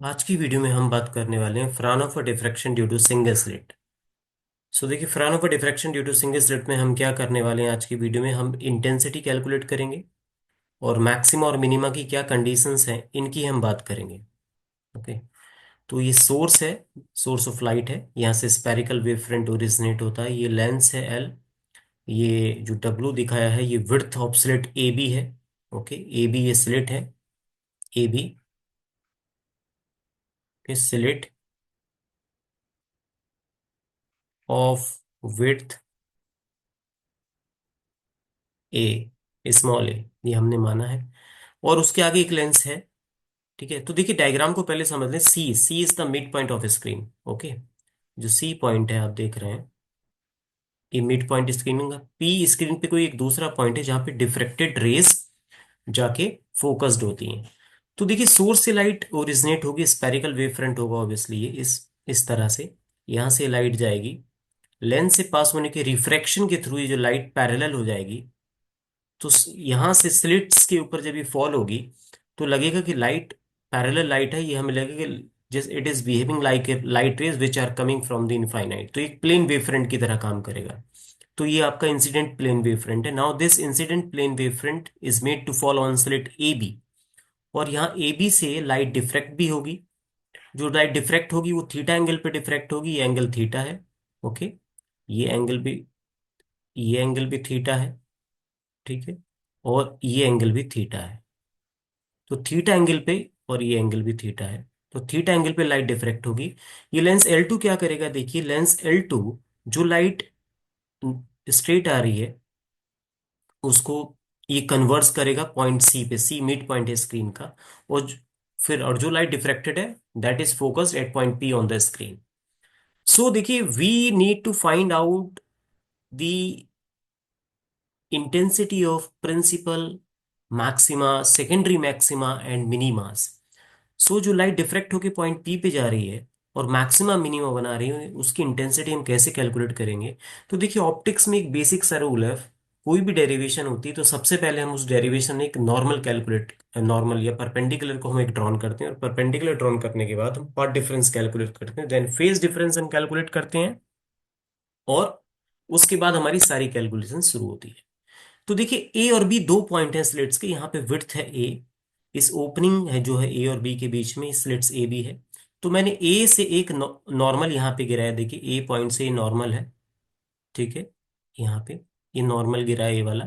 आज की वीडियो में हम बात करने वाले हैं Fraunhofer diffraction due to single slit. So देखिए, Fraunhofer diffraction due to single slit में हम क्या करने वाले हैं। आज की वीडियो में हम इंटेंसिटी कैलकुलेट करेंगे और मैक्सिमा और मिनिमा की क्या कंडीशंस हैं इनकी हम बात करेंगे। ओके। तो ये सोर्स है, सोर्स ऑफ लाइट है, यहाँ से स्पेरिकल वेव फ्रंट ओरिजिनेट होता है। ये लेंस है एल, ये जो डब्लू दिखाया है ये width of slit A B है। ओके, ए बी ये स्लिट है, A B slit of width A, small A, ये हमने माना है। और उसके आगे एक लेंस है। ठीक है, तो देखिए डायग्राम को पहले समझ लें। C C is the mid point of screen. Okay, जो सी पॉइंट है आप देख रहे हैं, ये मिड पॉइंट स्क्रीन का। पी स्क्रीन पे कोई एक दूसरा पॉइंट है जहां पे डिफ्रेक्टेड रेस जाके फोकस्ड होती हैं। तो देखिए, सोर्स से लाइट ओरिजिनेट होगी, स्पेरिकल वेव फ्रंट होगा ऑब्वियसली, ये इस तरह से यहां से लाइट जाएगी। लेंस से पास होने के रिफ्रैक्शन के थ्रू ये जो लाइट पैरेलल हो जाएगी। तो यहां से स्लिट्स के ऊपर जब ये फॉल होगी तो लगेगा कि लाइट पैरेलल लाइट है। ये हमें लगेगा कि just it is behaving like a light rays which are coming from the infinite. तो एक प्लेन वेव फ्रंट की तरह काम करेगा। तो ये आपका इंसिडेंट प्लेन वेव फ्रंट है। Now this incident plane wave front is made to fall on slit A B. और यहाँ ए बी से लाइट डिफ्रैक्ट भी होगी। जो लाइट डिफ्रैक्ट होगी वो थीटा एंगल पे डिफ्रैक्ट होगी। ये एंगल थीटा है। ओके, ये एंगल भी ये एंगल भी थीटा है। ठीक है, और ये एंगल भी थीटा है। तो थीटा एंगल पे, और ये एंगल भी थीटा है, तो थीटा एंगल पे लाइट डिफ्रेक्ट होगी। ये लेंस L2 क्या करेगा, देखिए लेंस L2 जो लाइट स्ट्रेट आ रही है उसको ये कन्वर्स करेगा पॉइंट सी पे। सी मिड पॉइंट है स्क्रीन का। और फिर और जो लाइट डिफ्रेक्टेड है that is focused at point P on the screen. So देखिए, we need to find out the intensity of principal maxima, secondary maxima and minimas. So जो light diffract होकर पॉइंट पी पे जा रही है और maxima minima बना रही है, उसकी इंटेंसिटी हम कैसे कैलकुलेट करेंगे। तो देखिए, ऑप्टिक्स में एक बेसिक सा रूल है। कोई भी डेरिवेशन होती है तो सबसे पहले हम उस डेरिवेशन में एक नॉर्मल कैलकुलेट, नॉर्मल या परपेंडिकुलर को हम एक ड्रॉन करते हैं। और परपेंडिकुलर ड्रॉन करने के बाद हम पाथ डिफरेंस कैलकुलेट करते हैं, देन फेज डिफरेंस हम कैलकुलेट करते हैं। और उसके बाद हमारी सारी कैलकुलेशन शुरू होती है। तो देखिए, ए और बी दो पॉइंट हैं स्लिट्स के। यहाँ पे विड्थ है ए, इस ओपनिंग है जो है ए और बी के बीच में, स्लिट्स ए बी है। तो मैंने ए से एक नॉर्मल यहाँ पे गिराया। देखिए, ए पॉइंट से ये नॉर्मल है। ठीक है, यहाँ पे ये नॉर्मल गिरा है, ए वाला।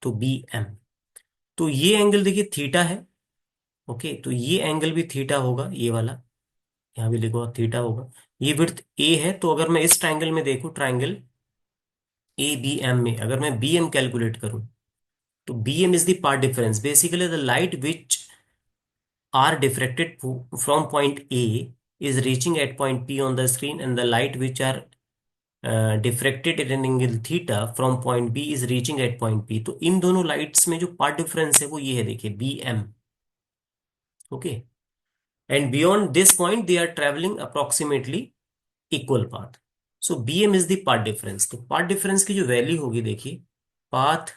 तो बी एम, तो ये एंगल देखिए थीटा है। ओके, तो ये एंगल भी थीटा होगा, ये वाला यहाँ भी लिखो थीटा होगा। ये विड्थ ए है, तो अगर मैं इस ट्राइंगल में देखूं, ट्राइंगल ए बी एम में अगर मैं बी एम कैलकुलेट करूं, तो bm is the path difference. Basically, the light which are diffracted from point A is reaching at point P on the screen, and the light which are diffracted at an angle theta from point B is reaching at point P. तो इन दोनों lights में जो path difference है वो ये है, देखिए bm। Okay, and beyond this point they are travelling approximately equal path. So bm is the path difference. तो पाथ डिफरेंस की जो वैल्यू होगी, देखिए path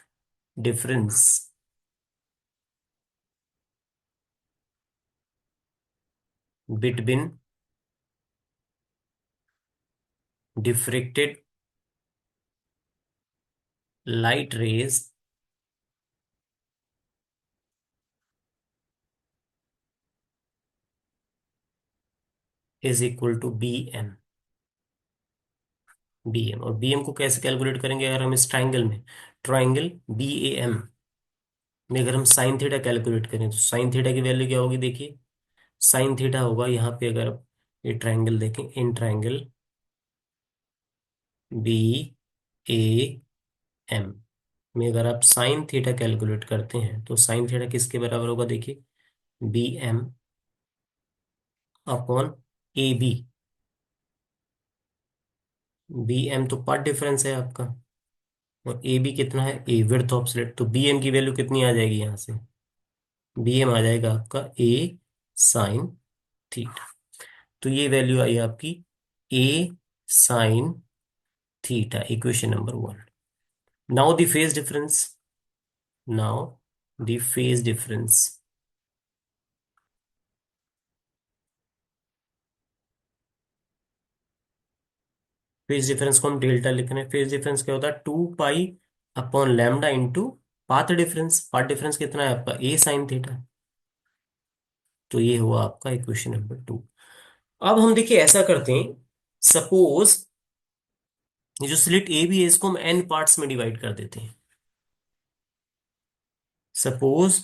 difference between diffracted light rays is equal to bm। bm, और bm को कैसे calculate करेंगे, अगर हम इस ट्राइंगल में, ट्राइंगल BAM में अगर हम साइन थीटा कैलकुलेट करें तो साइन थीटा की वैल्यू क्या होगी, देखिए साइन थीटा होगा यहाँ पे, अगर आप ये ट्राइंगल देखें, इन ट्राइंगल BAM में अगर आप साइन थीटा कैलकुलेट करते हैं तो साइन थीटा किसके बराबर होगा, देखिए BM अपॉन AB। BM तो पार्ट डिफरेंस है आपका, और ए बी कितना है, ए विड्थ ऑफ स्लिट। तो बी एम की वैल्यू कितनी आ जाएगी यहाँ से, बी एम आ जाएगा आपका ए साइन थीटा। तो ये वैल्यू आई आपकी A sine theta, equation number one. Now the phase difference, now the phase difference phase difference को हम डेल्टा लिख रहे हैं। फेज डिफरेंस क्या होता है? 2 pi upon lambda into path difference. Path difference कितना है आपका? ए साइन थीटा। तो ये हुआ आपका इक्वेशन नंबर 2। अब हम देखिए ऐसा करते हैं, सपोज ये जो स्लिट ए बी है इसको हम एन पार्ट्स में डिवाइड कर देते हैं। Suppose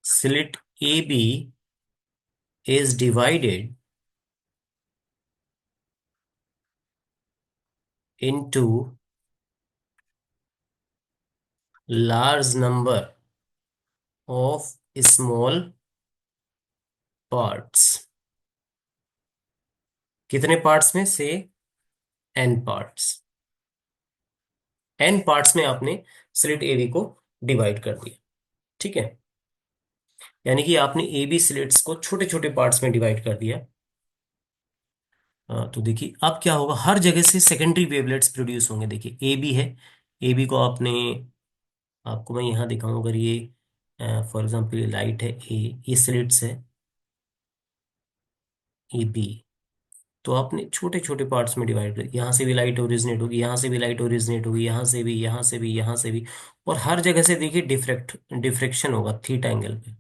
slit A B is divided into large number of small parts. कितने पार्ट्स में से? N parts. एन पार्ट्स में आपने स्लिट ए बी को डिवाइड कर दिया। ठीक है, यानी कि आपने ए बी स्लिट्स को छोटे छोटे पार्ट्स में डिवाइड कर दिया। तो देखिए अब क्या होगा, हर जगह से सेकेंडरी वेवलेट्स प्रोड्यूस होंगे। देखिए ए बी है, ए बी को आपने, आपको मैं यहाँ दिखाऊं, अगर ये फॉर एग्जांपल ये लाइट है ए, ये स्लिट्स है ए बी, तो आपने छोटे छोटे पार्ट्स में डिवाइड कर, यहाँ से भी लाइट ओरिजिनेट होगी, यहाँ से भी लाइट ओरिजिनेट होगी, यहाँ से भी, यहाँ से भी, यहाँ से भी, और हर जगह से देखिए डिफ्रेक्शन होगा थीटा एंगल पे।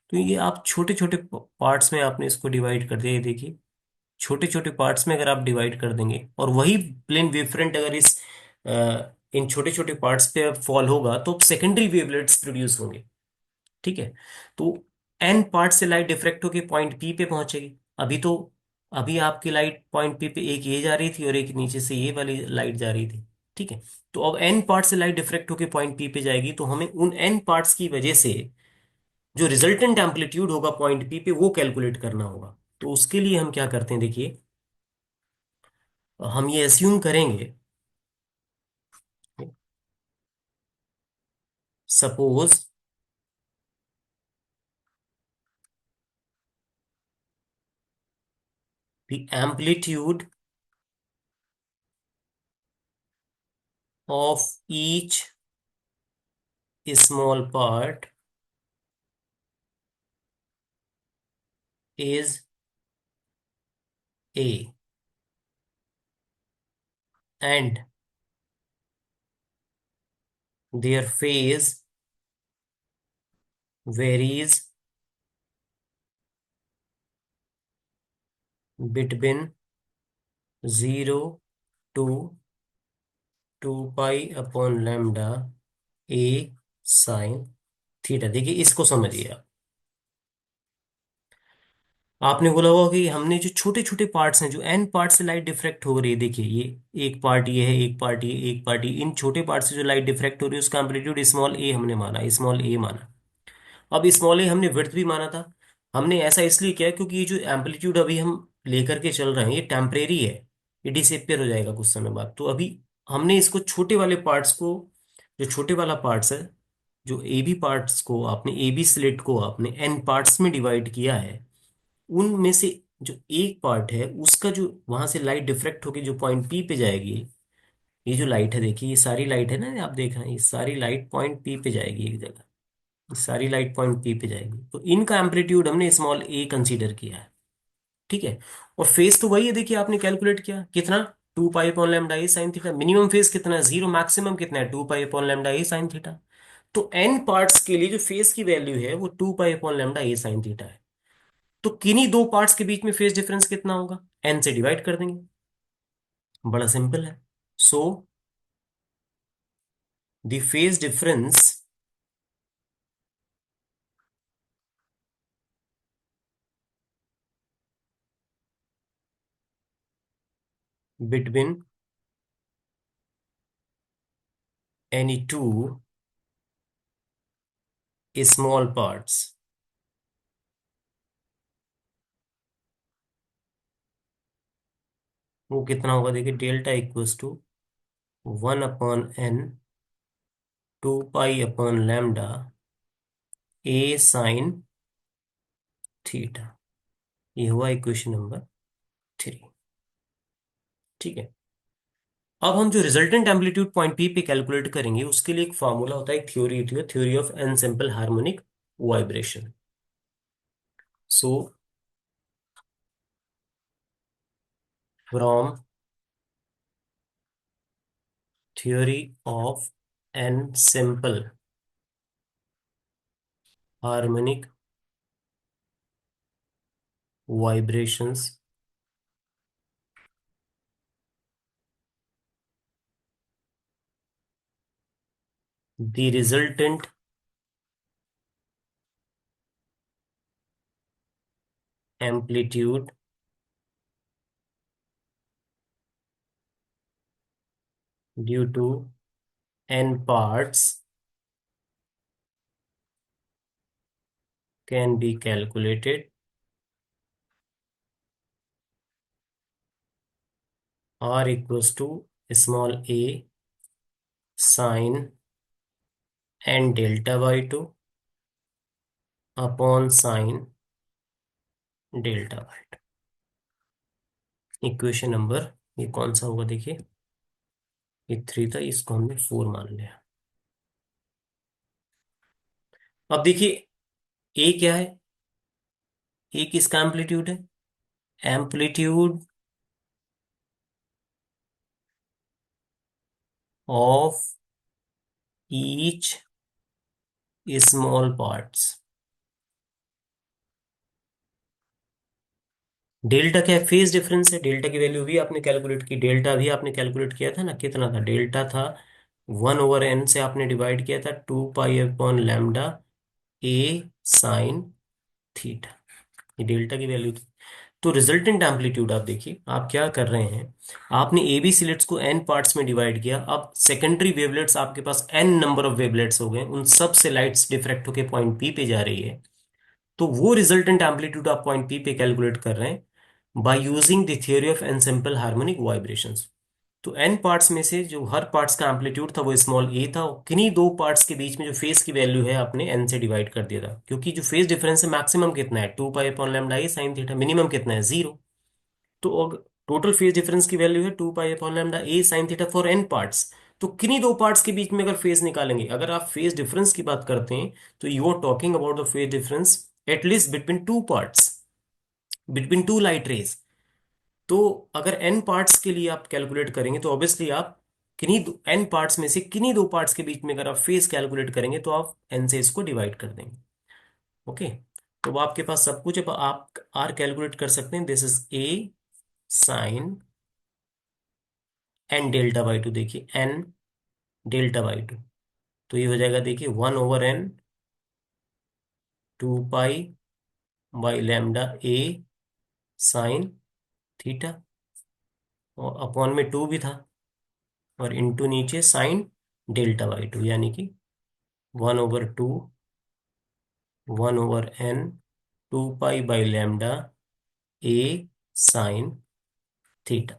तो ये आप छोटे छोटे पार्ट्स में आपने इसको डिवाइड कर दिया। ये देखिए छोटे छोटे पार्ट्स में अगर आप डिवाइड कर देंगे और वही प्लेन वेव फ्रंट अगर इस इन छोटे छोटे पार्ट्स पे फॉल होगा तो सेकेंडरी वेवलेट्स प्रोड्यूस होंगे। ठीक है, तो एन पार्ट से लाइट डिफ्रेक्ट होकर पॉइंट पी पे पहुंचेगी। अभी तो, अभी आपकी लाइट पॉइंट पी पे एक ये जा रही थी और एक नीचे से ये वाली लाइट जा रही थी। ठीक है, तो अब एन पार्ट से लाइट डिफ्रेक्ट होकर पॉइंट पी पे जाएगी, तो हमें उन एन पार्ट्स की वजह से जो रिजल्टेंट एम्पलीट्यूड होगा पॉइंट पी पे वो कैलकुलेट करना होगा। तो उसके लिए हम क्या करते हैं, देखिए हम ये अस्यूम करेंगे, suppose the amplitude of each small part is A and their phase varies between 0 to 2 pi upon lambda A sine theta. देखिए इसको समझिए आप। आपने बोला होगा कि हमने जो छोटे छोटे पार्ट्स हैं, जो एन पार्ट से लाइट डिफ्रेक्ट हो रही है, देखिए ये एक पार्ट, ये है एक पार्ट, ये एक पार्ट, ये इन छोटे पार्ट से जो लाइट डिफ्रेक्ट हो रही है उसका एम्पलीट्यूड स्मॉल ए हमने माना, स्मॉल ए माना। अब स्मॉल ए हमने विड्थ भी माना था। हमने ऐसा इसलिए किया क्योंकि ये जो एम्पलीट्यूड अभी हम लेकर के चल रहे हैं ये टेम्परेरी है, ये डिसअपियर हो जाएगा कुछ समय बाद। तो अभी हमने इसको छोटे वाले पार्ट्स को, जो छोटे वाला पार्ट्स है, जो ए बी पार्ट्स को आपने, ए बी स्लिट को आपने एन पार्ट्स में डिवाइड किया है, उनमें से जो एक पार्ट है उसका जो वहां से लाइट डिफ्रेक्ट होकर जो पॉइंट पी पे जाएगी, ये जो लाइट है देखिए, ये सारी लाइट है ना, आप देख रहे हैं ये सारी लाइट पॉइंट पी पे जाएगी एक जगह, सारी लाइट पॉइंट पी पे जाएगी, तो इनका एम्पलीट्यूड हमने स्मॉल ए कंसीडर किया है। ठीक है, और फेस तो वही है, देखिए आपने कैलकुलेट किया कितना, 2 पाई अपॉन लैम्डा ए साइन थीटा। मिनिमम फेस कितना है? 0। मैक्सिमम कितना है? 2 पाई अपॉन लैम्डा ए साइन थीटा। तो एन पार्ट्स के लिए जो फेस की वैल्यू है वो 2 पाई अपॉन लैम्डा ए साइन थीटा है। तो किन्हीं दो पार्ट्स के बीच में फेस डिफरेंस कितना होगा? एन से डिवाइड कर देंगे, बड़ा सिंपल है। So the phase difference between any two small parts, वो कितना होगा? देखिए delta equals to 1/n 2 pi upon lambda A sine theta. ये हुआ इक्वेशन नंबर 3। ठीक है, अब हम जो रिजल्टेंट एम्पलीट्यूड पॉइंट पी पे कैलकुलेट करेंगे उसके लिए एक फॉर्मूला होता है, एक थ्योरी होती है, theory of an simple harmonic vibration. So from theory of an simple harmonic vibrations, the resultant amplitude due to n parts can be calculated. R equals to small a sine n delta by 2 upon sine delta by 2। Equation number ये कौन सा होगा देखिए, ये 3 था, इसको हमने 4 मान लिया। अब देखिए ए क्या है, ए किसका एम्पलीट्यूड है, amplitude of each small parts. Delta क्या है, फेज डिफरेंस है। डेल्टा की वैल्यू भी आपने कैलकुलेट की, डेल्टा भी आपने कैलकुलेट किया था ना, कितना था, डेल्टा था 1/n से आपने डिवाइड किया था 2 पाई अपॉन लैम्डा ए साइन थीटा, ये डेल्टा की वैल्यू थी। तो रिजल्टेंट एम्पलीट्यूड आप देखिए, आप क्या कर रहे हैं, आपने ए बी सिलेट्स को एन पार्ट्स में डिवाइड किया। अब सेकेंडरी वेवलेट्स आपके पास एन नंबर ऑफ वेवलेट्स हो गए, उन सब से लाइट्स डिफ्रैक्ट होकर पॉइंट पी पे जा रही है। तो वो रिजल्टेंट एम्पलीट्यूड आप पॉइंट पी पे कैलकुलेट कर रहे हैं by using the theory of an simple harmonic vibrations. तो एन पार्ट्स में से जो हर पार्ट्स का एम्पलीट्यूड था वो स्मॉल ए था, और किन्हीं दो पार्ट्स के बीच में जो फेज की वैल्यू है आपने एन से डिवाइड कर दिया था, क्योंकि जो फेज डिफरेंस है मैक्सिमम कितना है 2 पाई अपॉन लैम्डा ए साइन थीटा, मिनिमम कितना है 0। तो अब टोटल फेज डिफरेंस की वैल्यू है 2 pi upon lambda A sine theta for N parts. तो किन्हीं दो पार्ट्स के बीच में अगर फेज निकालेंगे, अगर आप फेज डिफरेंस की बात करते हैं, तो you are talking about the phase difference at least between two parts, between two light rays. तो अगर एन पार्ट्स के लिए आप कैलकुलेट करेंगे तो ऑब्वियसली आप किन्हीं एन पार्ट्स में से किन्हीं दो पार्ट्स के बीच में अगर आप फेज कैलकुलेट करेंगे तो आप एन से इसको डिवाइड कर देंगे। ओके, तो अब आपके पास सब कुछ है, अब आप आर कैलकुलेट कर सकते हैं। This is A sine N delta by two, देखिए एन डेल्टा बाई टू, तो ये हो जाएगा देखिए 1/n 2 pi by lambda A sine theta, और अपॉन में 2 भी था, और इंटू नीचे साइन डेल्टा बाई टू, यानी कि 1/2 1/n 2 pi by lambda A sine theta.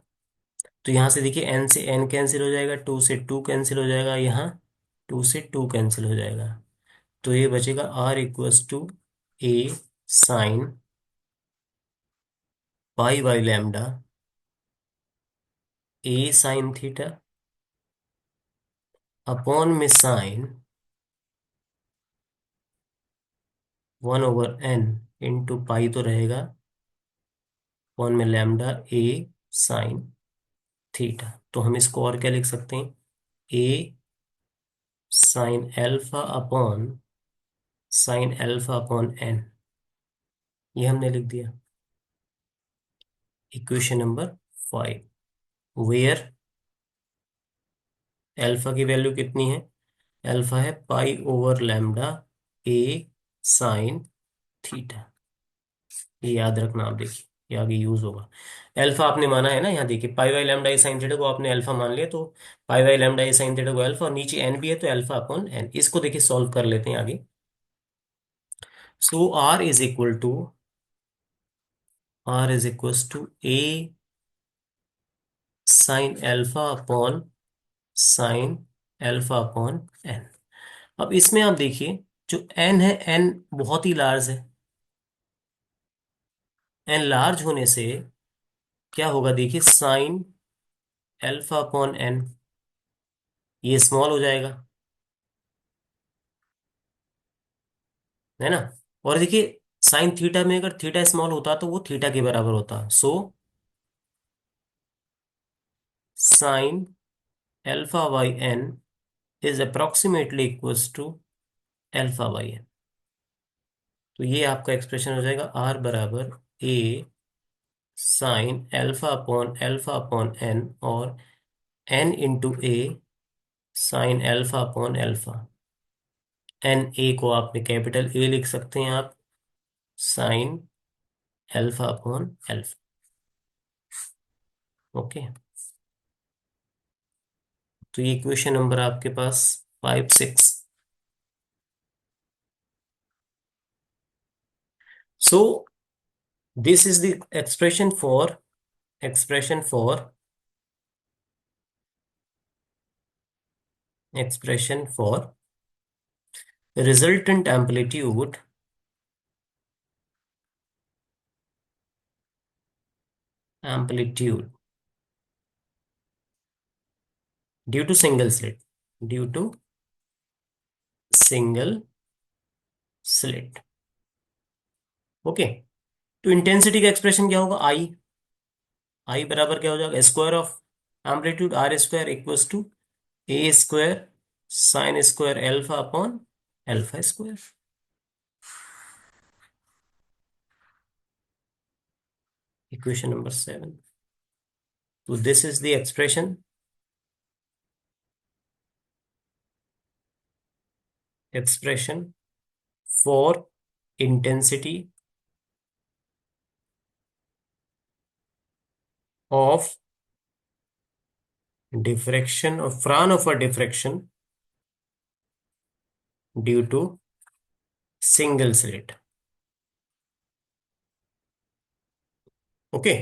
तो यहां से देखिए एन से एन कैंसिल हो जाएगा, 2 से 2 कैंसिल हो जाएगा, यहाँ 2 से 2 कैंसिल हो जाएगा। तो ये बचेगा R equals to A sine pi by lambda A sine theta upon में साइन 1/n इंटू पाई तो रहेगा, अपॉन में लैम्डा ए साइन थीटा। तो हम इसको और क्या लिख सकते हैं, ए साइन अल्फा अपॉन ये हमने लिख दिया। इक्वेशन नंबर 5, वेयर अल्फा की वैल्यू कितनी है, अल्फा है पाई/लैम्डा ए साइन थीटा। ये याद रखना आप, देखिए ये आगे यूज होगा। अल्फा आपने माना है ना, यहाँ देखिए पाई/लैम्डा ए साइन थीटा को आपने अल्फा मान लिया, तो पाई/लैम्डा ए साइन थीटा को अल्फा, और नीचे एन भी है तो अल्फा/n। इसको देखिए सॉल्व कर लेते हैं आगे। So R is equal to A sine alpha upon अब इसमें आप देखिए जो एन है, एन बहुत ही लार्ज है। एन लार्ज होने से क्या होगा देखिए, साइन अल्फा अपॉन ये स्मॉल हो जाएगा, है ना। और देखिए साइन थीटा में अगर थीटा स्मॉल होता तो वो थीटा के बराबर होता। So sine alpha by N is approximately equals to alpha by N. तो ये आपका एक्सप्रेशन हो जाएगा आर बराबर A sine alpha upon N, और N into A sine alpha upon alpha. N A को आपने कैपिटल ए लिख सकते हैं आप, sine alpha upon alpha. Okay, तो ये इक्वेशन नंबर आपके पास 5, 6। So this is the expression for expression for resultant amplitude due to single slit। Okay, तो इंटेंसिटी का एक्सप्रेशन क्या होगा? आई बराबर क्या हो जाएगा? Square of amplitude R square equals to A square sine square alpha upon alpha square. Equation number 7। तो this is the expression for intensity of diffraction or Fraunhofer diffraction due to single slit। Okay,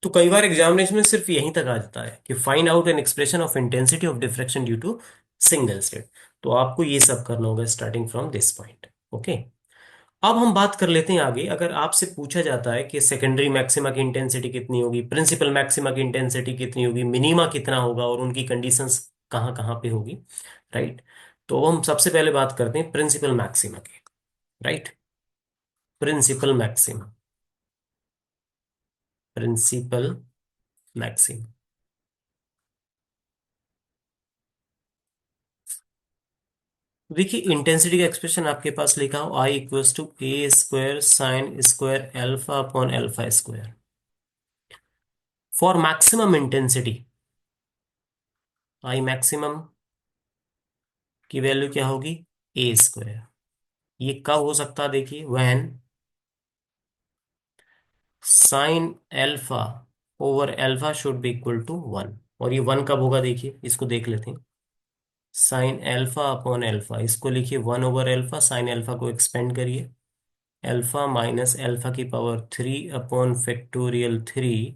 तो कई बार examination में सिर्फ यहीं तक आ जाता है कि find out an expression of intensity of diffraction due to single slit. तो आपको ये सब करना होगा starting from this point. Okay, अब हम बात कर लेते हैं आगे। अगर आपसे पूछा जाता है कि सेकेंडरी मैक्सिमा की इंटेंसिटी कितनी होगी, प्रिंसिपल मैक्सिमा की इंटेंसिटी कितनी होगी, मिनिमा कितना होगा, और उनकी कंडीशंस कहाँ कहाँ पे होगी, राइट। तो हम सबसे पहले बात करते हैं प्रिंसिपल मैक्सिमा की, right. Principal maxima, principal maxima. देखिए, इंटेंसिटी का एक्सप्रेशन आपके पास लिखा हो I equals to A square sine square alpha upon alpha square. For maximum intensity I maximum की वैल्यू क्या होगी? A square. ये कब हो सकता है? देखिए, when sine alpha over alpha should be equal to 1। और ये 1 कब होगा? देखिए, इसको देख लेते हैं। साइन एल्फा अपॉन एल्फा, इसको लिखिए 1/एल्फा, साइन एल्फा को एक्सपेंड करिए, एल्फा माइनस एल्फा की power 3 upon factorial 3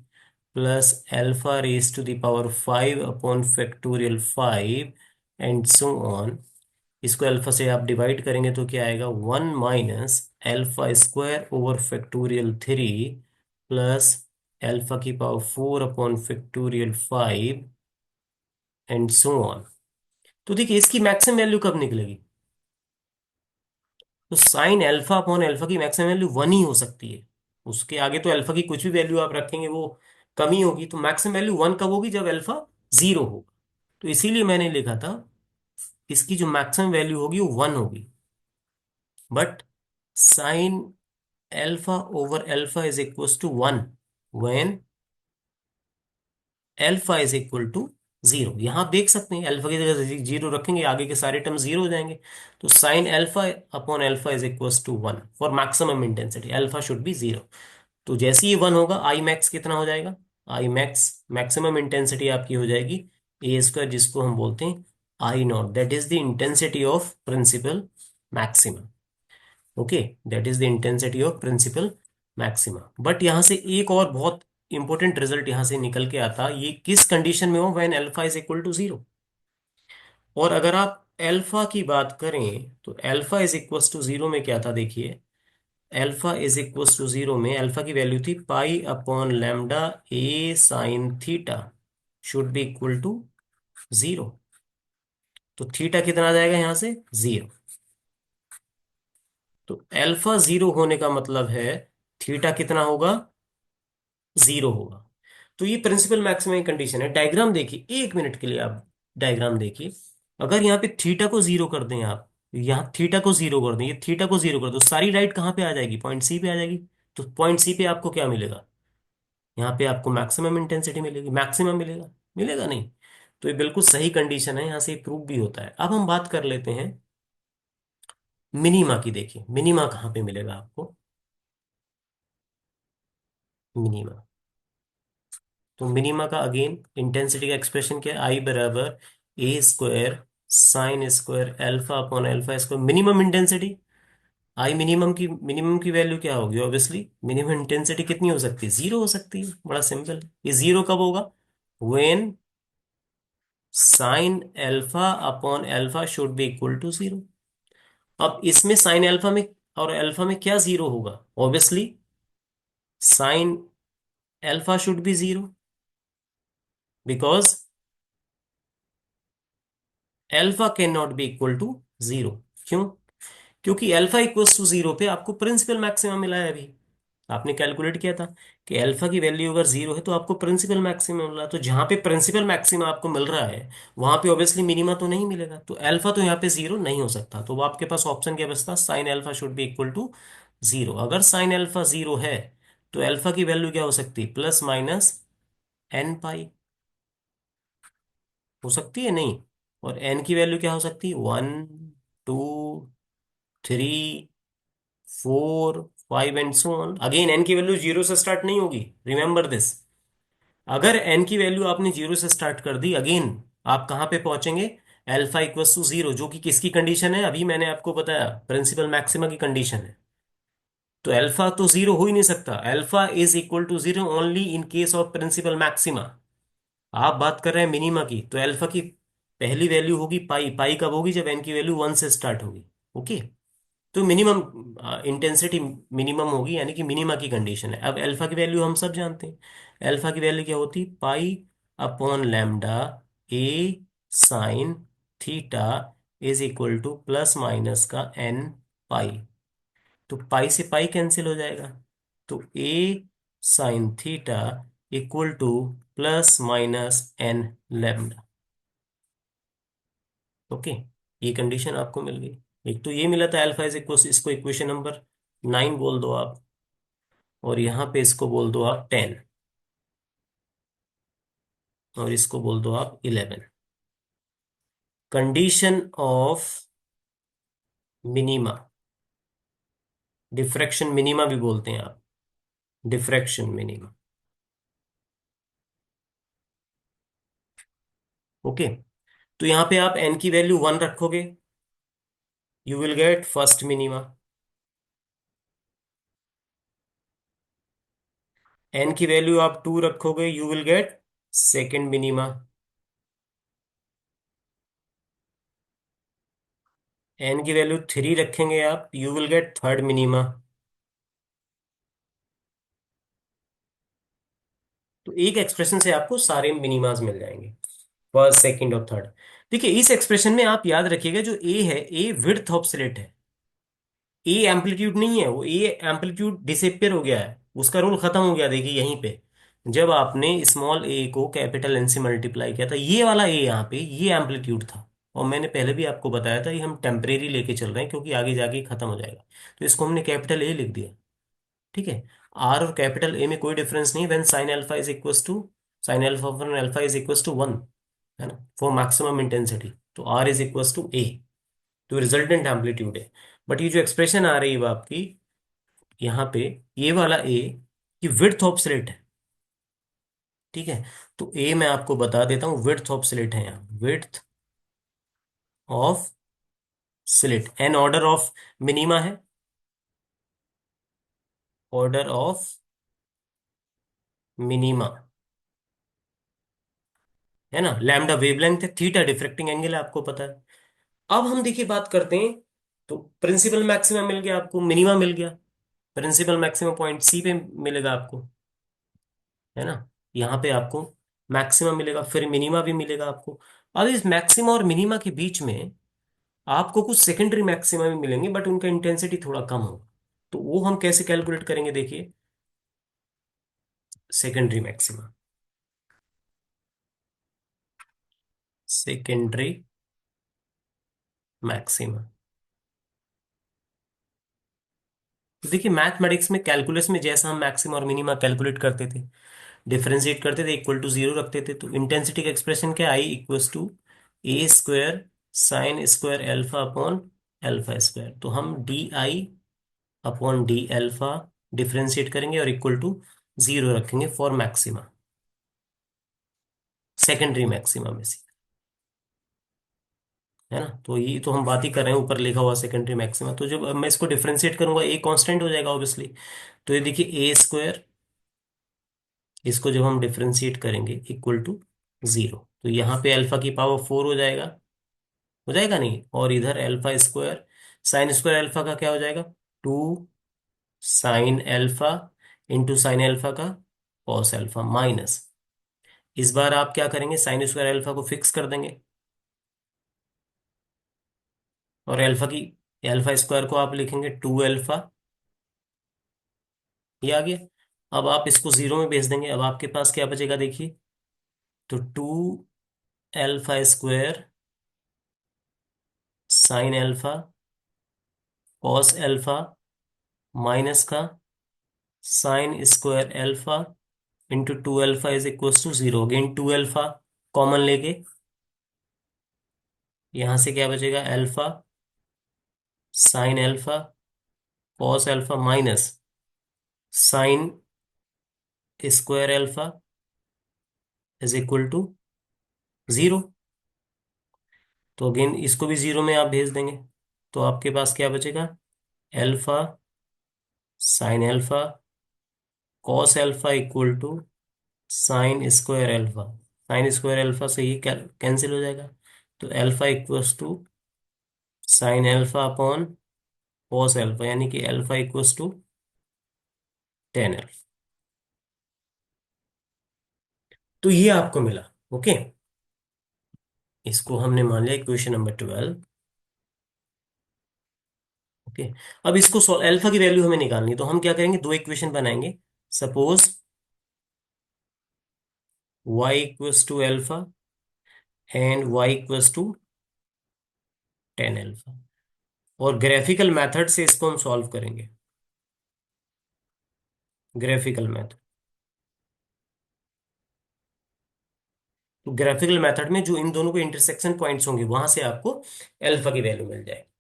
plus alpha raise to the power 5 upon factorial 5 and so on. इसको अल्फा से आप डिवाइड करेंगे तो क्या आएगा? 1 - alpha square over factorial 3 plus alpha की power 4 upon factorial 5 and so on. तो देखिए, इसकी मैक्सिमम वैल्यू कब निकलेगी? तो साइन एल्फा अपॉन एल्फा की मैक्सिमम वैल्यू 1 ही हो सकती है। उसके आगे तो अल्फा की कुछ भी वैल्यू आप रखेंगे वो कमी होगी। तो मैक्सिमम वैल्यू 1 कब होगी? जब अल्फा 0 होगा। तो इसीलिए मैंने लिखा था इसकी जो मैक्सिमम वैल्यू होगी वो 1 होगी। But sine alpha over alpha is equal to 1 when alpha is equal to 0। यहां आप देख सकते हैं अल्फा की जगह 0 रखेंगे, आगे के सारे टर्म 0 हो जाएंगे। तो sine alpha upon alpha is equal to 1 for maximum intensity, alpha should be 0। तो जैसे ही 1 होगा, आई मैक्स कितना हो जाएगा? आई मैक्स मैक्सिमम इंटेंसिटी आपकी हो जाएगी ए स्क्वायर, जिसको हम बोलते हैं I naught. That is the intensity of principal maximum. Okay, that is the intensity of principal maxima. But यहां से एक और बहुत इंपॉर्टेंट रिजल्ट यहां से निकल के आता, ये किस कंडीशन में हो? When alpha is equal to 0। और अगर आप एल्फा की बात करें तो एल्फा इज इक्वल टू 0 में क्या था? देखिए, एल्फा इज इक्वल टू 0 में अल्फा की वैल्यू थी pi upon lambda A sine theta should be equal to 0। तो थीटा कितना आ जाएगा यहां से? 0। तो अल्फा जीरो होने का मतलब है थीटा कितना होगा, जीरो होगा। तो ये प्रिंसिपल मैक्सिमम कंडीशन है। डायग्राम देखिए एक मिनट के लिए आप, डायग्राम देखिए। अगर यहाँ पे थीटा को जीरो कर दें आप, यहाँ थीटा को जीरो कर दें, ये थीटा को जीरो कर दो, सारी लाइट कहाँ पे आ जाएगी, पॉइंट सी पे आ जाएगी। तो पॉइंट सी पे आपको क्या मिलेगा, यहाँ पे आपको मैक्सिमम इंटेंसिटी मिलेगी, मैक्सिमम मिलेगा, मिलेगा नहीं। तो ये बिल्कुल सही कंडीशन है, यहाँ से प्रूव भी होता है। अब हम बात कर लेते हैं मिनीमा की। देखिए मिनीमा कहाँ पे मिलेगा आपको, मिनीमा। तो मिनीमा का अगेन इंटेंसिटी का एक्सप्रेशन क्या है, आई बराबर a square sine square alpha upon alpha square, minimum intensity. I minimum की वैल्यू क्या होगी, ऑब्वियसली मिनिमम इंटेंसिटी कितनी हो सकती है, जीरो हो सकती है, बड़ा सिंपल। ये जीरो कब होगा, when sine alpha upon alpha should be equal to zero. अब इसमें साइन अल्फा में और अल्फा में क्या जीरो होगा, obviously sine alpha should be zero, because alpha can not be equal to zero. क्यों, क्योंकि अल्फा इक्वल्स टू जीरो पे आपको प्रिंसिपल मैक्सिमम मिला है अभी। आपने कैलकुलेट किया था कि अल्फा की वैल्यू अगर जीरो है तो आपको प्रिंसिपल मैक्सिमम मिला। तो जहां पे प्रिंसिपल मैक्सिमम आपको मिल रहा है वहां पे ऑब्वियसली मिनिमा तो नहीं मिलेगा, तो अल्फा तो यहाँ पे जीरो नहीं हो सकता। तो वो आपके पास ऑप्शन क्या बचता, sine alpha should be equal to zero. अगर साइन अल्फा जीरो है तो अल्फा की वैल्यू क्या हो सकती है, प्लस माइनस एन पाई हो सकती है, नहीं। और एन की वैल्यू क्या हो सकती है, one, two, three, four, five and so on. Again N की वैल्यू जीरो से स्टार्ट नहीं होगी, रिमेंबर दिस। अगर एन की वैल्यू आपने जीरो से स्टार्ट कर दी, अगेन आप कहां पे पहुंचेंगे, अल्फा इक्वल्स टू जीरो, जो कि किसकी कंडीशन है, अभी मैंने आपको बताया प्रिंसिपल मैक्सिमा की कंडीशन है। तो अल्फा तो जीरो हो ही नहीं सकता, alpha is equal to zero only in case of principal maxima. आप बात कर रहे हैं मिनिमा की, तो अल्फा की पहली वैल्यू होगी पाई, पाई कब होगी, जब एन की वैल्यू वन से स्टार्ट होगी। ओके। तो मिनिमम इंटेंसिटी मिनिमम होगी, यानी कि मिनिमा की कंडीशन है। अब अल्फा की वैल्यू हम सब जानते हैं, अल्फा की वैल्यू क्या होती, pi upon lambda A sine theta is equal to plus minus का एन पाई। तो पाई से पाई कैंसिल हो जाएगा, तो a sine theta equal to plus minus n lambda. Okay, ये कंडीशन आपको मिल गई। एक तो ये मिला था अल्फा इज इक्वल, इसको इक्वेशन नंबर 9 बोल दो आप, और यहां पे इसको बोल दो आप 10, और इसको बोल दो आप 11। Condition of minima, diffraction minima भी बोलते हैं आप, डिफ्रैक्शन मिनीमा। ओके। तो यहां पे आप एन की वैल्यू वन रखोगे, you will get first minima. N की वैल्यू आप टू रखोगे, you will get second minima. N की वैल्यू थ्री रखेंगे आप, you will get third minima. तो एक एक्सप्रेशन से आपको सारे मिनीमाज मिल जाएंगे, फर्स्ट सेकंड और थर्ड। देखिए इस एक्सप्रेशन में आप याद रखिएगा, जो ए है, ए विड्थ ऑफ स्लिट है, ए एम्पलीट्यूड नहीं है। वो ए एम्पलीट्यूड डिसअपियर हो गया है, उसका रूल खत्म हो गया। देखिए यहीं पे जब आपने स्मॉल ए को कैपिटल एन से मल्टीप्लाई किया था, ये वाला ए यहाँ पे ये एम्पलीट्यूड था। और मैंने पहले भी आपको बताया था, ये हम टेम्परेरी लेके चल रहे हैं क्योंकि आगे जाके ये खत्म हो जाएगा। तो इसको हमने कैपिटल ए लिख दिया, ठीक है। आर और कैपिटल ए में कोई डिफरेंस नहीं, when sine alpha is equal to, sine alpha for alpha is equal to one, है ना, फॉर मैक्सिमम इंटेंसिटी। तो R is equal to A, तो रिजल्टेंट एम्पलीट्यूड है। बट ये जो एक्सप्रेशन आ रही है वो आपकी यहाँ पे, ये वाला ए की विड्थ ऑफ स्लिट है, ठीक है। तो ए मैं आपको बता देता हूँ, विड्थ ऑफ स्लिट है यहाँ, width of slit. N order of minima है, ऑर्डर ऑफ मिनीमा, है ना। लैम्डा वेवलेंथ है, थीटा डिफ्रैक्टिंग एंगल है, आपको पता है। अब हम देखिए बात करते हैं, तो प्रिंसिपल मैक्सिमा मिल गया आपको, मिनिमा मिल गया। प्रिंसिपल मैक्सिमा पॉइंट सी पे मिलेगा आपको, है ना। यहाँ पे आपको मैक्सिमा मिलेगा, फिर मिनिमा भी मिलेगा आपको। अब इस मैक्सिमा और मिनिमा के बीच में आपको कुछ सेकेंडरी मैक्सिमा भी मिलेंगे बट उनका इंटेंसिटी थोड़ा कम होगा। तो वो हम कैसे कैलकुलेट करेंगे देखिए, सेकेंडरी मैक्सिमा, सेकेंडरी मैक्सिमा। तो देखिए मैथमेटिक्स में, कैलकुलस में जैसा हम मैक्सिमा और मिनिमा कैलकुलेट करते थे, डिफरेंशिएट करते थे, इक्वल टू जीरो रखते थे, तो इंटेंसिटी का एक्सप्रेशन क्या, I equals to A square sine square alpha upon alpha square. तो हम d I upon d alpha differentiate करेंगे और इक्वल टू जीरो रखेंगे फॉर मैक्सिमा, सेकेंडरी मैक्सिमा में से, है ना। तो ये तो हम बात ही कर रहे हैं, ऊपर लिखा हुआ सेकेंडरी मैक्सिमा। तो जब अब मैं इसको डिफरेंशिएट करूंगा, ए कांस्टेंट हो जाएगा ऑब्वियसली। तो ये देखिए ए स्क्वायर, इसको जब हम डिफरेंशिएट करेंगे इक्वल टू जीरो, तो यहाँ पे अल्फा की पावर फोर हो जाएगा नहीं, और इधर alpha square sine square alpha का क्या हो जाएगा, two sine alpha into sine alpha का कॉस अल्फा माइनस, इस बार आप क्या करेंगे, साइन स्क्वायर अल्फा को फिक्स कर देंगे, और अल्फा स्क्वायर को आप लिखेंगे टू अल्फा, ये आ गया। अब आप इसको जीरो में भेज देंगे, अब आपके पास क्या बचेगा देखिए, तो two alpha square sine alpha cos alpha minus का sine square alpha into two alpha is equal to zero. Again two alpha common लेके यहां से क्या बचेगा, alpha sine alpha cos alpha minus sine square alpha is equal to zero. तो again इसको भी zero में आप भेज देंगे, तो आपके पास क्या बचेगा, alpha sine alpha cos alpha equal to sine square alpha. Sine square alpha से ये कैंसिल हो जाएगा, तो alpha equals to sine alpha upon cos alpha, यानी कि alpha equals to tan alpha. तो ये आपको मिला। ओके, इसको हमने मान लिया इक्वेशन नंबर 12। ओके, अब इसको अल्फा की वैल्यू हमें निकालनी है, तो हम क्या करेंगे, दो इक्वेशन बनाएंगे। Suppose y equals to alpha and y equals to tan alpha, और ग्राफिकल मेथड से इसको हम सॉल्व करेंगे, ग्राफिकल मेथड। तो ग्राफिकल मेथड में जो इन दोनों के इंटरसेक्शन पॉइंट्स होंगे, वहां से आपको अल्फा की वैल्यू मिल जाएगी।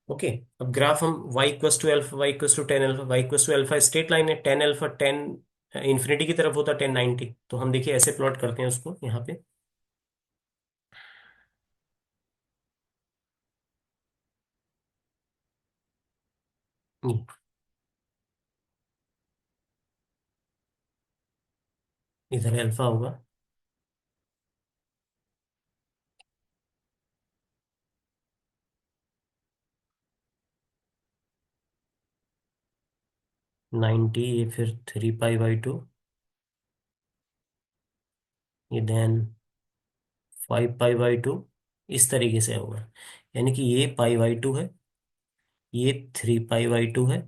ओके, अब ग्राफ हम y equals to alpha, y equals to tan alpha, y equals to alpha straight line है, टेन अल्फा टेन इन्फिनिटी की तरफ होता है, टेन नाइनटी। तो हम देखिए ऐसे प्लॉट करते हैं उसको यहाँ पे। ये, इधर अल्फा होगा, 90, ये फिर 3 पाई बाई 2, ये देन 5 पाई बाई 2, इस तरीके से होगा। यानी कि ये पाई बाई 2 है, ये 3 पाई बाई 2 है,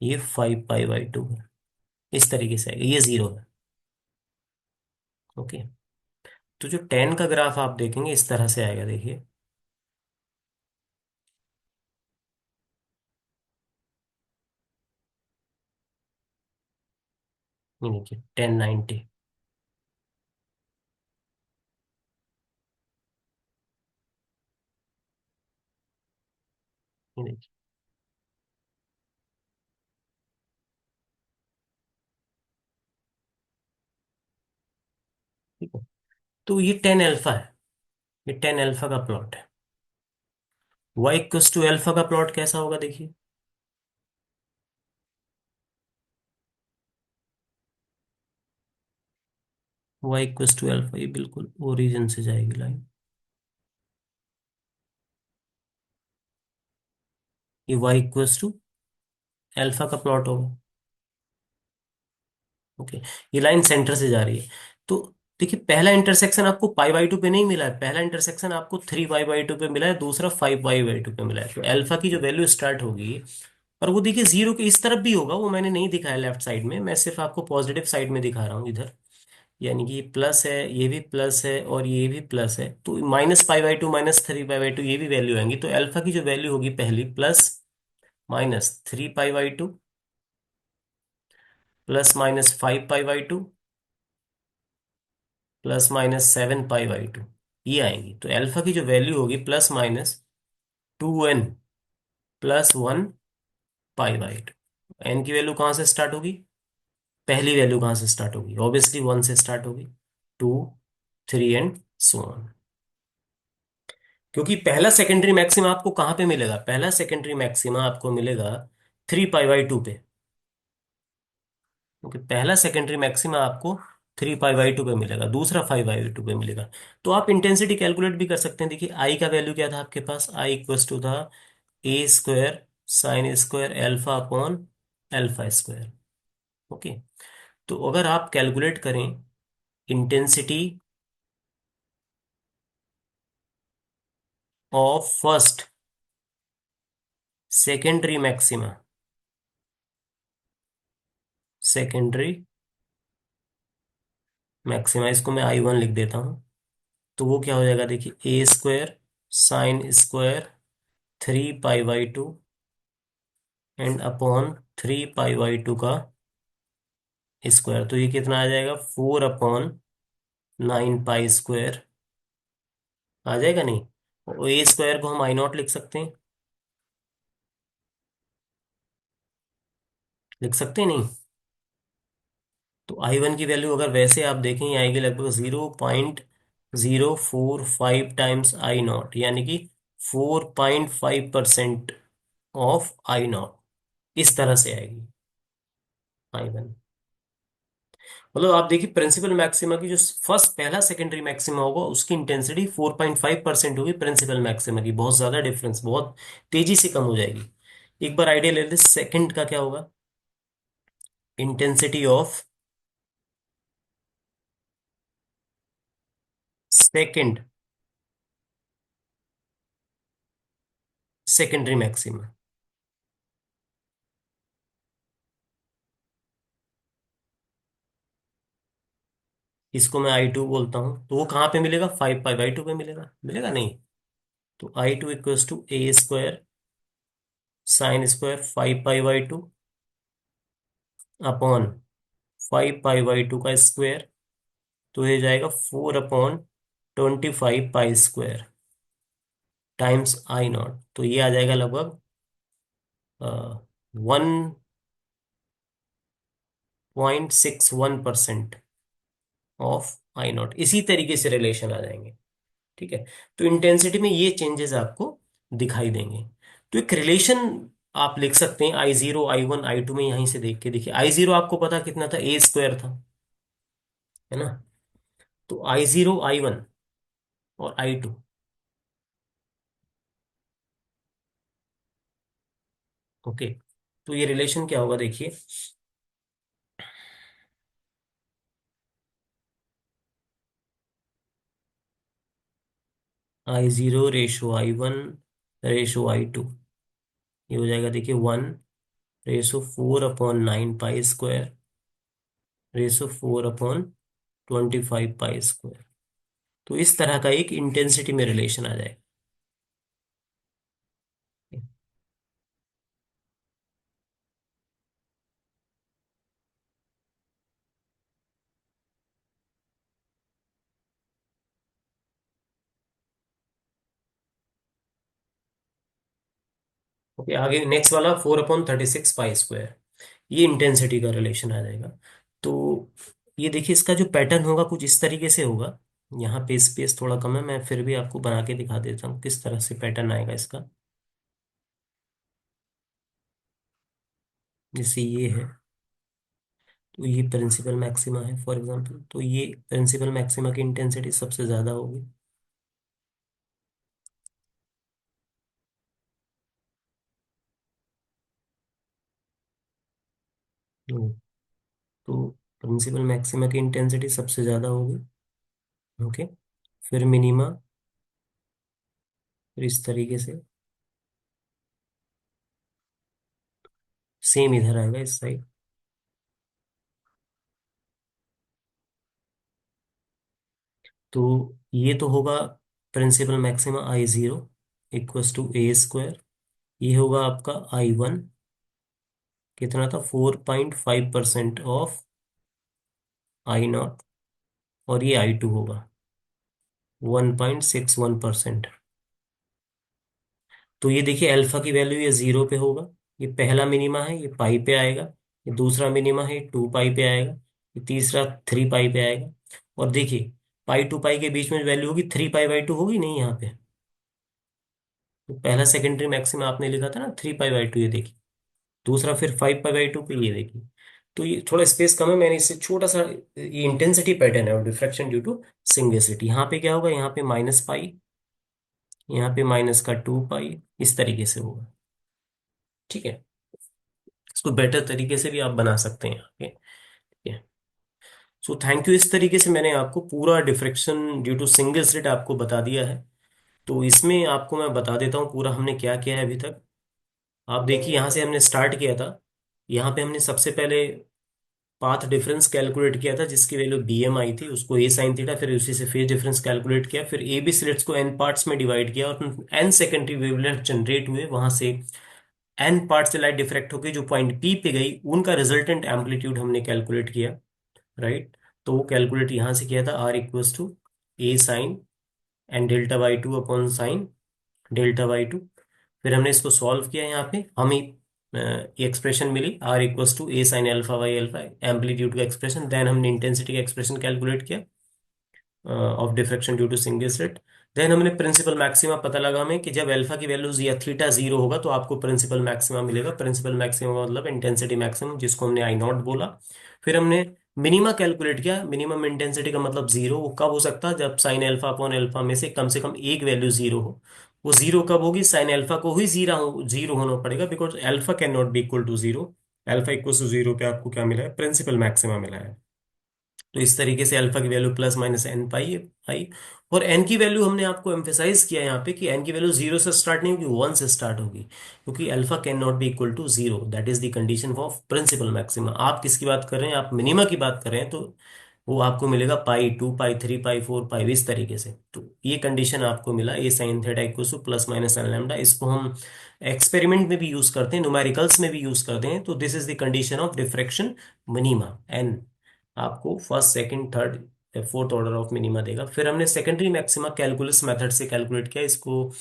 ये 5 पाई बाई 2 है, इस तरीके से आएगा, ये जीरो है। ओके, तो जो टेन का ग्राफ आप देखेंगे इस तरह से आएगा, देखिए। ये देखिए 1090, ये देखिए, ठीक है। तो ये टेन अल्फा है, ये टेन अल्फा का प्लॉट है। y इक्वस टू अल्फा का प्लॉट कैसा होगा देखिए, y इक्वस टू अल्फा, ये बिल्कुल ओरिजिन से जाएगी लाइन, ये y इक्वस टू अल्फा का प्लॉट होगा। ओके, ये लाइन सेंटर से जा रही है। तो देखिए पहला इंटरसेक्शन आपको पाई बाई टू पे नहीं मिला है, पहला इंटरसेक्शन आपको थ्री पाई बाई टू पे मिला है, दूसरा फाइव पाई बाई टू पे मिला है। तो अल्फा की जो वैल्यू स्टार्ट होगी, और वो देखिए जीरो के इस तरफ भी होगा, वो मैंने नहीं दिखाया लेफ्ट साइड में, मैं सिर्फ आपको पॉजिटिव साइड में दिखा रहा हूँ इधर। यानी कि ये प्लस है, ये भी प्लस है, और ये भी प्लस है, तो minus pi by to minus three pi by two ये भी वैल्यू आएंगी। तो अल्फा की जो वैल्यू होगी पहली, plus minus three pi by two plus minus five pi by two plus minus seven pi by two, ये आएंगी। तो अल्फा की जो वैल्यू होगी plus minus two n plus one pi by two. N की value कहाँ से start होगी, पहली वैल्यू कहाँ से स्टार्ट होगी, ऑब्वियसली वन से स्टार्ट होगी, two, three and so on. क्योंकि पहला सेकेंडरी मैक्सिमा आपको कहाँ पे मिलेगा, पहला सेकेंडरी मैक्सिमा आपको मिलेगा थ्री पाई बाई टू पे, क्योंकि पहला सेकेंडरी मैक्सिमा आपको थ्री पाई बाई टू पे मिलेगा, दूसरा फाइव बाई टू पे मिलेगा। तो आप इंटेंसिटी कैलकुलेट भी कर सकते हैं। देखिए आई का वैल्यू क्या था आपके पास, आई इक्वस टू था a square sine square alpha upon alpha square. Okay, तो अगर आप कैलकुलेट करें intensity of first secondary maxima, secondary maxima, इसको मैं आई वन लिख देता हूं। तो वो क्या हो जाएगा, देखिए a square sine square three pi by two and upon three pi by two का स्क्वायर, तो ये कितना आ जाएगा, four upon nine pi square, आ जाएगा नहीं। और ए स्क्वायर को हम आई नॉट लिख सकते हैं, लिख सकते हैं नहीं। तो आई वन की वैल्यू अगर वैसे आप देखें, ये आएगी लगभग 0.045 टाइम्स आई नॉट, यानी कि 4.5% ऑफ आई नॉट, इस तरह से आएगी आई वन। मतलब आप देखिए प्रिंसिपल मैक्सिमा की जो फर्स्ट पहला सेकेंडरी मैक्सिमा होगा उसकी इंटेंसिटी 4.5% होगी, प्रिंसिपल मैक्सिमा की बहुत ज्यादा डिफरेंस, बहुत तेजी से कम हो जाएगी। एक बार आइडिया ले लेते, सेकंड का क्या होगा, intensity of second secondary maxima, इसको मैं आई टू बोलता हूं। तो वो कहाँ पे मिलेगा, फाइव पाई बाई टू पे मिलेगा, मिलेगा नहीं। तो I two equals to A square sine square five pi by two upon five pi by two का स्क्वायर, तो ये जाएगा four upon twenty five pi square times I naught, तो ये आ जाएगा लगभग 1.61% ऑफ आई नॉट, इसी तरीके से रिलेशन आ जाएंगे। ठीक है, तो इंटेंसिटी में ये चेंजेस आपको दिखाई देंगे। तो एक रिलेशन आप लिख सकते हैं I zero I one I two में, यहीं से देख के देखिए आई जीरो आपको पता कितना था, ए स्क्वायर था, है ना। तो आई जीरो आई वन और आई टू, ओके, तो ये रिलेशन क्या होगा देखिए, I zero ratio I one ratio I two, ये हो जाएगा देखिए one ratio four upon nine pi square ratio four upon twenty five pi square. तो इस तरह का एक इंटेंसिटी में रिलेशन आ जाएगा। ओके, आगे नेक्स्ट वाला four upon thirty six pi square, ये इंटेंसिटी का रिलेशन आ जाएगा। तो ये देखिए इसका जो पैटर्न होगा कुछ इस तरीके से होगा। यहाँ पे स्पेस थोड़ा कम है, मैं फिर भी आपको बना के दिखा देता हूँ किस तरह से पैटर्न आएगा इसका। जैसे ये है, तो ये प्रिंसिपल मैक्सिमा है फॉर एग्जांपल, तो ये प्रिंसिपल मैक्सिमा की इंटेंसिटी सबसे ज्यादा होगी। तो प्रिंसिपल मैक्सिमा की इंटेंसिटी सबसे ज्यादा होगी, ओके, फिर मिनिमा, फिर इस तरीके से सेम इधर आएगा इस साइड। तो ये तो होगा principal maxima I zero equals to A square. ये होगा आपका आई वन, कितना था 4.5% ऑफ आई नॉट। और ये आई टू होगा 1.61%। तो ये देखिए अल्फा की वैल्यू ये जीरो पे होगा। ये पहला मिनीमा है, ये पाई पे आएगा। ये दूसरा मिनीमा है, 2 पाई पे आएगा। ये तीसरा 3 पाई पे आएगा। और देखिए पाई टू पाई के बीच में वैल्यू होगी 3 पाई बाई टू, होगी नहीं यहाँ पे। तो पहला सेकेंडरी मैक्सिमा आपने लिखा था ना 3 पाई बाई टू, ये देखिए। दूसरा फिर 5 पाई बाई टू पे, ये देखिए। तो ये थोड़ा स्पेस कम है, मैंने इससे छोटा सा, ये इंटेंसिटी पैटर्न है और डिफ्रैक्शन ड्यू टू सिंगेसिटी। यहाँ पे क्या होगा, यहाँ पे -पाई, यहाँ पे माइनस का 2 पाई, इस तरीके से होगा। ठीक है, इसको बेटर तरीके से भी आप बना सकते हैं यहाँ पे। ठीक है, सो थैंक यू। इस तरीके से मैंने आपको पूरा diffraction due to single slit आपको बता दिया है। तो इसमें आपको मैं बता देता हूँ पूरा हमने क्या किया है अभी तक। आप देखिए यहाँ से हमने स्टार्ट किया था। यहाँ पे हमने सबसे पहले पाथ डिफरेंस कैलकुलेट किया था, जिसकी वैल्यू bm आई थी, उसको a साइन थीटा, फिर उसी से फेज डिफरेंस कैलकुलेट किया, फिर ए बी स्लिट्स को n पार्ट्स में डिवाइड किया और n सेकेंडरी वेवलेंथ जनरेट हुए। वहां से n पार्ट से लाइट डिफ्रैक्ट होकर जो पॉइंट P पे गई, उनका रिजल्टेंट एम्पलीट्यूड हमने कैलकुलेट किया। राइट, तो वो कैलकुलेट यहाँ से किया था, R equals to A sine and डेल्टा/2 अपॉन साइन डेल्टा/2। फिर हमने इसको सॉल्व किया, यहाँ पे हमें ये एक्सप्रेशन मिली, R equals to A sine अल्फा/अल्फा, एम्पलीट्यूड का एक्सप्रेशन। देन हमने इंटेंसिटी का एक्सप्रेशन कैलकुलेट किया of diffraction due to single slit. Then हमने प्रिंसिपल मैक्सिमा पता लगा हमें कि जब अल्फा की वैल्यू या थीटा जीरो होगा तो आपको प्रिंसिपल मैक्सिमा मिलेगा। प्रिंसिपल मैक्सिमा का मतलब इंटेंसिटी मैक्सिमम, जिसको हमने आई नॉट बोला। फिर हमने मिनिमा कैलकुलेट किया। मिनिमम इंटेंसिटी का मतलब जीरो, वो कब हो सकता है, जब साइन अल्फा अपॉन अल्फा में से कम एक वैल्यू जीरो हो। वो जीरो कब होगी, साइन अल्फा को ही जीरो जीरो होना पड़ेगा, because alpha can not be equal to zero. Alpha equal to zero पे आपको क्या मिला है, प्रिंसिपल मैक्सिमा मिला है। तो इस तरीके से अल्फा की वैल्यू +-n पाई आई। और एन की वैल्यू हमने आपको एम्फेसाइज किया यहाँ पे कि एन की वैल्यू जीरो से स्टार्ट नहीं होगी, वन से स्टार्ट होगी, क्योंकि alpha can not be equal to zero. That is the condition of principal maxima. आप किसकी बात कर रहे हैं, आप मिनिमा की बात कर रहे हैं, तो वो आपको मिलेगा पाई, 2 पाई, 3 पाई, 4 पाई, इस तरीके से। तो ये कंडीशन आपको मिला, a sine theta equal to +-n lambda. इसको हम एक्सपेरिमेंट में भी यूज करते हैं, न्यूमेरिकल्स में भी यूज करते हैं। तो this is the condition of diffraction minima. N आपको first second third fourth order of minima देगा। फिर हमने सेकेंडरी मैक्सिमा कैलकुलस मेथड से कैलकुलेट किया, इसको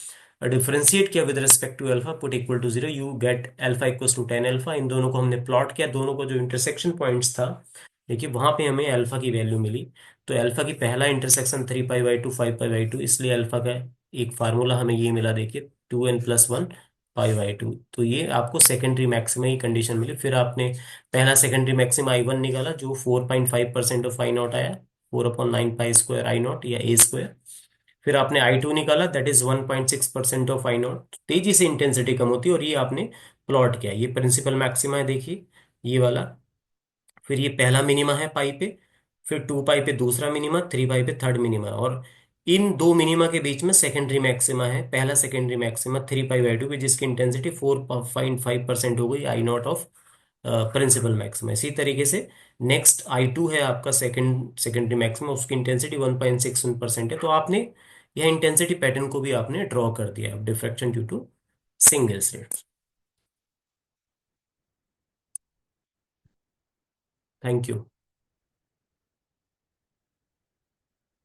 डिफरेंशिएट किया with respect to alpha, put equal to zero, you get alpha equal to tan alpha. इन दोनों को हमने प्लॉट किया, दोनों को जो इंटरसेक्शन पॉइंट्स था, देखिए वहां पे हमें अल्फा की वैल्यू मिली। तो अल्फा की पहला intersection 3 pi by to 5 pi by to, इसलिए अल्फा का एक फार्मूला हमें ये मिला, देखिए 2n+1 पाई बाई टू। तो ये आपको सेकेंडरी मैक्सिमा की कंडीशन मिली। फिर आपने पहला सेकेंडरी मैक्सिमा आई वन निकाला, जो 4.5% ऑफ आई नॉट आया, 4/9 पाई स्क्वायर आई नॉट या ए स्क्वायर। फिर आपने आई टू निकाला, that is 1.6% of I not. तेजी से इंटेंसिटी कम होती है, और ये आपने प्लॉट किया। ये प्रिंसिपल मैक्सिमा है, देखिए ये वाला। फिर ये पहला मिनिमा है पाई पे, फिर 2 पाई पे दूसरा मिनिमा, 3 पाई पे थर्ड मिनिमा, और इन दो मिनिमा के बीच में सेकेंडरी मैक्सिमा है, पहला secondary maxima 3 pi by to पे, जिसकी इंटेंसिटी 4.5% हो गई आई नॉट ऑफ प्रिंसिपल मैक्सिमा। इसी तरीके से नेक्स्ट आई टू है आपका सेकेंडरी मैक्सिमा, उसकी इंटेंसिटी 1.61% है। तो आपने यह इंटेंसिटी पैटर्न को भी आपने ड्रॉ कर दिया diffraction due to single slit. Thank you.